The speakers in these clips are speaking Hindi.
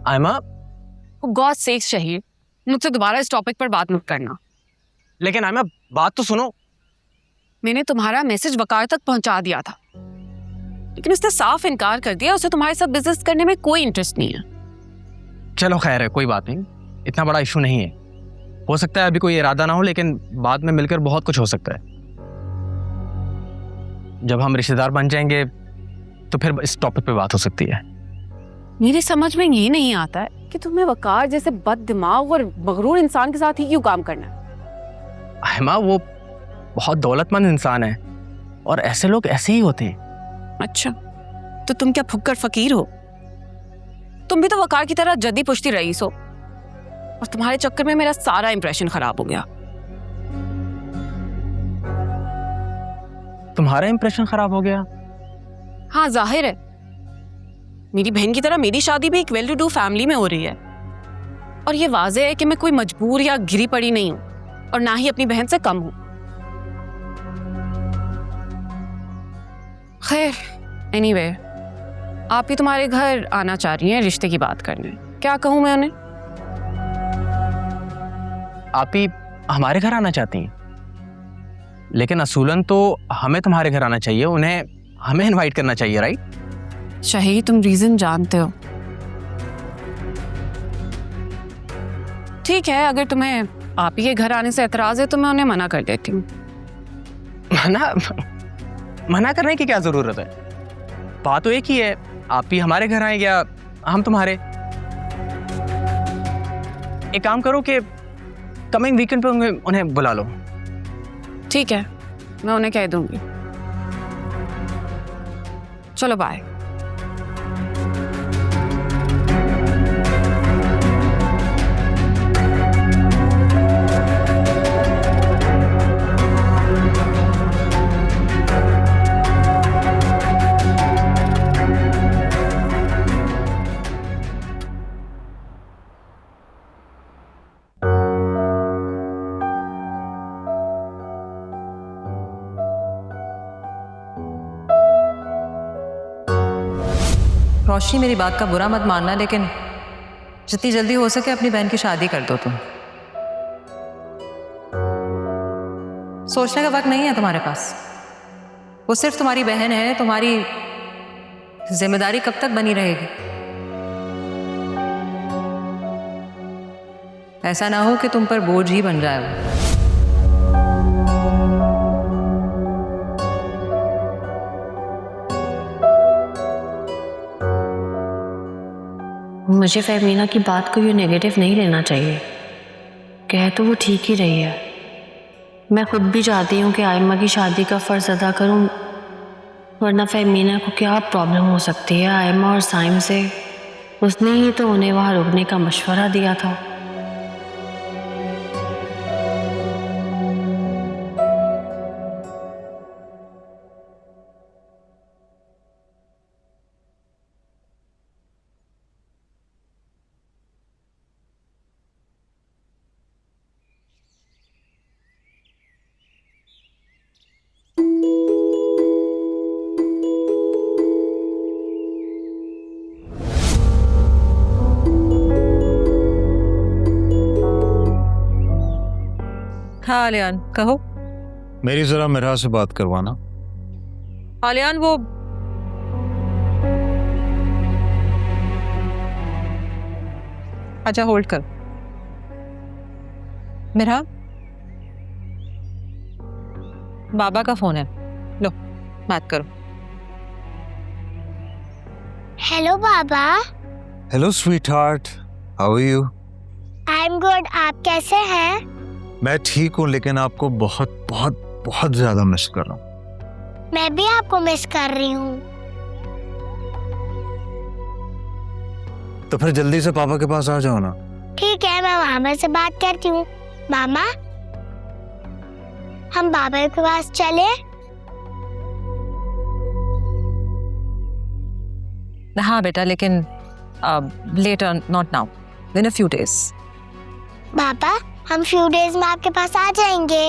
आयमा, गॉड सेक्स शहीद, मुझसे दोबारा इस टॉपिक पर बात मत करना। लेकिन आयमा बात तो सुनो। मैंने तुम्हारा मैसेज वकार तक पहुंचा दिया था, लेकिन उसने साफ इनकार कर दिया। उसे तुम्हारे साथ बिजनेस करने में कोई इंटरेस्ट नहीं है। चलो खैर है, कोई बात नहीं, इतना बड़ा इशू नहीं है। हो सकता है अभी कोई इरादा ना हो, लेकिन बाद में मिलकर बहुत कुछ हो सकता है। जब हम रिश्तेदार बन जाएंगे तो फिर इस टॉपिक पे बात हो सकती है। मेरी समझ में ये नहीं आता है कि तुम्हें वकार जैसे बद दिमाग और मगरूर इंसान के साथ ही क्यों काम करना है। आयमा, वो बहुत दौलतमंद इंसान है और ऐसे लोग ऐसे ही होते हैं। अच्छा, तो तुम क्या फुक्कर फकीर हो? तुम भी तो वकार की तरह जद्दी पुश्ती रईस हो, और तुम्हारे चक्कर में मेरा सारा इंप्रेशन खराब हो गया। तुम्हारा इंप्रेशन खराब हो गया? हाँ, जाहिर है। मेरी बहन की तरह मेरी शादी भी एक वेल टू डू फैमिली में हो रही है, और ये वाज़ेह है कि मैं कोई मजबूर या गिरी पड़ी नहीं हूं, और ना ही अपनी बहन से कम हूं। खैर, एनीवे, आप ही तुम्हारे घर आना चाह रही हैं रिश्ते की बात करने। क्या कहूं मैं उन्हें? आप ही हमारे घर आना चाहती हैं, लेकिन असूलन तो हमें तुम्हारे घर आना चाहिए, उन्हें हमें इनवाइट करना चाहिए, राइट? शाही, तुम रीजन जानते हो। ठीक है, अगर तुम्हें आप ही के घर आने से एतराज है तो मैं उन्हें मना कर देती हूँ। मना करने की क्या जरूरत है? बात तो एक ही है, आप ही हमारे घर आए या हम तुम्हारे। एक काम करो कि कमिंग वीकेंड पे उन्हें बुला लो। ठीक है, मैं उन्हें कह दूंगी। चलो बाय। रोशनी, मेरी बात का बुरा मत मानना, लेकिन जितनी जल्दी हो सके अपनी बहन की शादी कर दो तुम। सोचने का वक्त नहीं है तुम्हारे पास। वो सिर्फ तुम्हारी बहन है, तुम्हारी जिम्मेदारी कब तक बनी रहेगी? ऐसा ना हो कि तुम पर बोझ ही बन जाए वो। मुझे फहमीना की बात को ये नेगेटिव नहीं लेना चाहिए। कह तो वो ठीक ही रही है। मैं खुद भी चाहती हूँ कि आयमा की शादी का फ़र्ज़ अदा करूँ, वरना फहमीना को क्या प्रॉब्लम हो सकती है आयमा और साइम से। उसने ही तो उन्हें वहाँ रुकने का मशवरा दिया था। हाँ आलियान, कहो। मेरी जरा मिरा से बात करवाना। आलियान, वो अच्छा होल्ड कर। मिरा, बाबा का फोन है, लो बात करो। हेलो बाबा। Hello sweetheart, how are you? I am good, आप कैसे हैं? मैं ठीक हूँ, लेकिन आपको बहुत बहुत बहुत ज्यादा मिस कर रहा हूँ। मैं भी आपको मिस कर रही हूँ। तो फिर जल्दी से पापा के पास आ जाओ ना। ठीक है, मैं मामा से बात करती हूँ। मामा, हम बाबा के पास चले? हाँ बेटा, लेकिन later, not now, in a few days. बाबा, हम फ्यू डेज में आपके पास आ जाएंगे।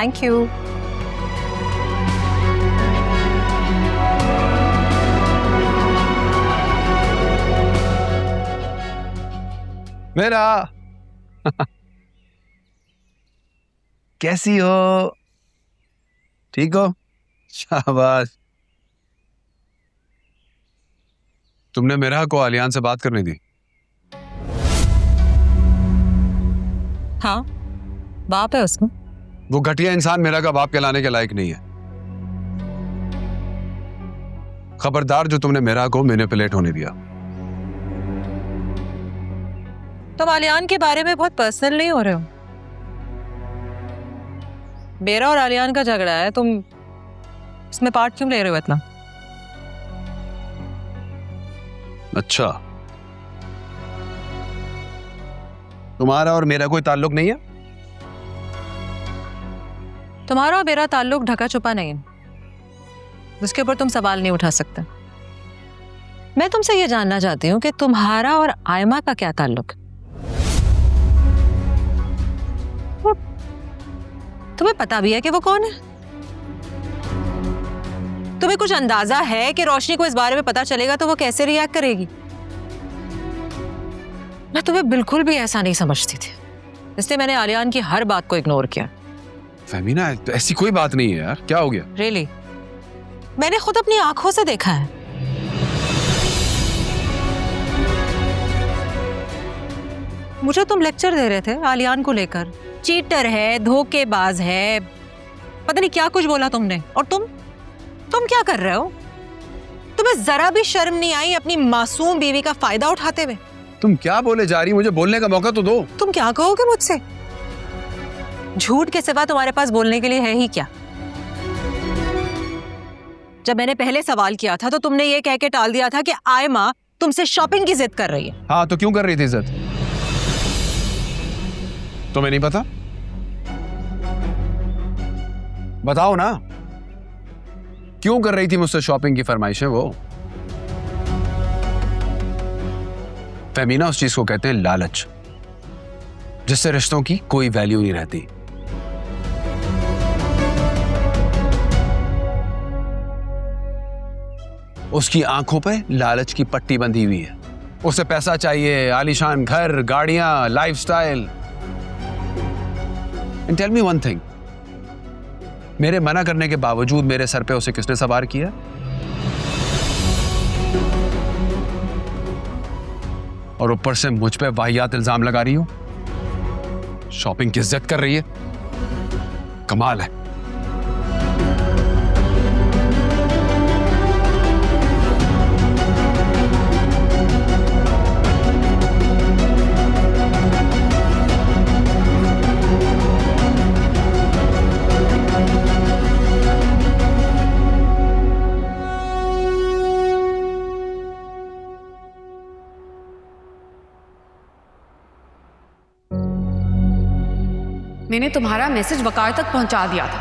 Thank you. मेरा कैसी हो? ठीक हो? शाबाश। तुमने मेरा को आलियान से बात करने दी? हाँ, बाप है उसको। वो घटिया इंसान मेरा का बाप कहलाने के लायक नहीं है। खबरदार जो तुमने मेरा को मैनिपुलेट होने दिया। तुम आलियान के बारे में बहुत पर्सनल नहीं हो रहे हो। मेरा और आलियान का झगड़ा है, तुम इसमें पार्ट क्यों ले रहे हो इतना? अच्छा, तुम्हारा और मेरा कोई ताल्लुक नहीं है? तुम्हारा और मेरा ताल्लुक ढका छुपा नहीं है, उसके ऊपर तुम सवाल नहीं उठा सकते। मैं तुमसे ये जानना चाहती हूँ कि तुम्हारा और आयमा का क्या ताल्लुक? तुम्हें पता भी है कि वो कौन है? तुम्हें कुछ अंदाजा है कि रोशनी को इस बारे में पता चलेगा तो वो कैसे रिएक्ट करेगी? मैं तुम्हें बिल्कुल भी ऐसा नहीं समझती थी, इसलिए मैंने आलियान की हर बात को इग्नोर किया। फहमीना, तो ऐसी कोई बात नहीं है यार, क्या हो गया? रियली? मैंने खुद अपनी आंखों से देखा है। मुझे तुम लेक्चर दे रहे थे आलियान को लेकर, चीटर है, धोखेबाज है, पता नहीं क्या कुछ बोला तुमने। और तुम क्या कर रहे हो? तुम्हें जरा भी शर्म नहीं आई अपनी मासूम बीवी का फायदा उठाते हुए? तुम क्या बोले जा रही? मुझे बोलने का मौका तो दो। तुम क्या कहोगे मुझसे? झूठ के सिवा तुम्हारे पास बोलने के लिए है ही क्या? जब मैंने पहले सवाल किया था तो तुमने ये कह के टाल दिया था कि आयमा तुमसे शॉपिंग की जिद कर रही है। हाँ, तो क्यों कर रही थी जिद? तुम्हें नहीं पता? बताओ ना, क्यों कर रही थी मुझसे शॉपिंग की फरमाइशें वो? फेमिना, उस चीज को कहते हैं लालच, जिससे रिश्तों की कोई वैल्यू नहीं रहती। उसकी आंखों पे लालच की पट्टी बंधी हुई है। उसे पैसा चाहिए, आलीशान घर, गाड़ियां, lifestyle. And tell me one thing, मेरे मना करने के बावजूद मेरे सर पे उसे किसने सवार किया? और ऊपर से मुझ पे वाहियात इल्जाम लगा रही हो। शॉपिंग की इज्जत कर रही है, कमाल है। मैंने तुम्हारा मैसेज वकार तक पहुंचा दिया था,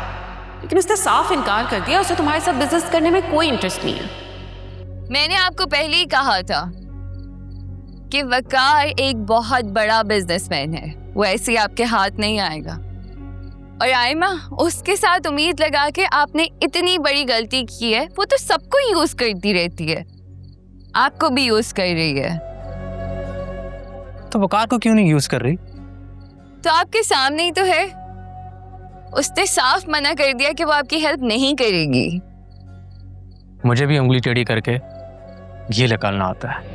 लेकिन उसने साफ इनकार कर दिया। उसे तुम्हारे साथ बिजनेस करने में कोई इंटरेस्ट नहीं है। मैंने आपको पहले ही कहा था कि वकार एक बहुत बड़ा बिजनेसमैन है, वो ऐसे आपके हाथ नहीं आएगा। और आयमा, उसके साथ उम्मीद लगा के आपने इतनी बड़ी गलती की है। वो तो सबको यूज करती रहती है, आपको भी यूज कर रही है। तो वकार को क्यों नहीं यूज कर रही? तो आपके सामने ही तो है। उसने साफ मना कर दिया कि वो आपकी हेल्प नहीं करेगी। मुझे भी उंगली टेढ़ी करके ये निकालना आता है।